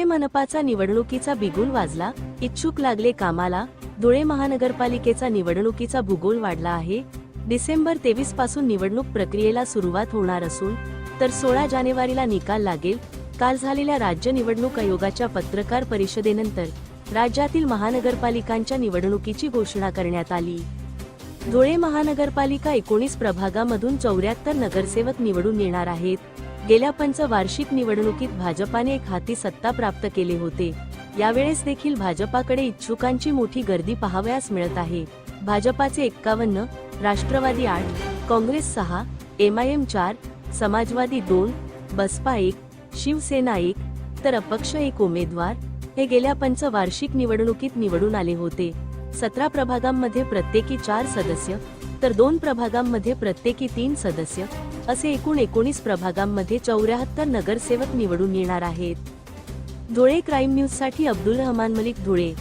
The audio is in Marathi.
धुळे मनपाचा निवडणुकीचा बिगुल वाजला, इच्छुक लागले कामाला. धुळे महानगरपालिकेचा निवडणुकीचा भूगोल वाढला आहे. डिसेंबर 23 पासून निवडणूक प्रक्रियेला सुरुवात होणार असून तर 16 जानेवारीला निकाल लागेल. काल झालेल्या राज्य निवडणूक आयोगाच्या पत्रकार परिषदेनंतर राज्यातील महानगरपालिकांच्या निवडणुकीची घोषणा करण्यात आली. धुळे महानगरपालिका 19 प्रभागामधून 74 नगरसेवक निवडून येणार आहेत. गेल्या पंचवार्षिक निवडणुकीत भाजपाने एक हाती सत्ता प्राप्त केले होते. यावेळेस देखील भाजपाकडे इच्छुकांची मोठी गर्दी पाहावयास मिळत आहे. भाजपाचे 51, राष्ट्रवादी 8, काँग्रेस 6, MIM 4, समाजवादी 2, बसपा 1, शिवसेना 1 तर अपक्ष 1 उमेदवार हे गेल्या पंचवार्षिक निवडणुकीत निवडून आले होते. 17 प्रभागांमध्ये प्रत्येकी 4 सदस्य तर 2 प्रभागांमध्ये प्रत्येकी 3 सदस्य असे एकूण 19 प्रभागांमध्ये 74 नगरसेवक निवडून येणार आहेत. धुळे क्राईम न्यूजसाठी अब्दुल रहमान मलिक, धुळे.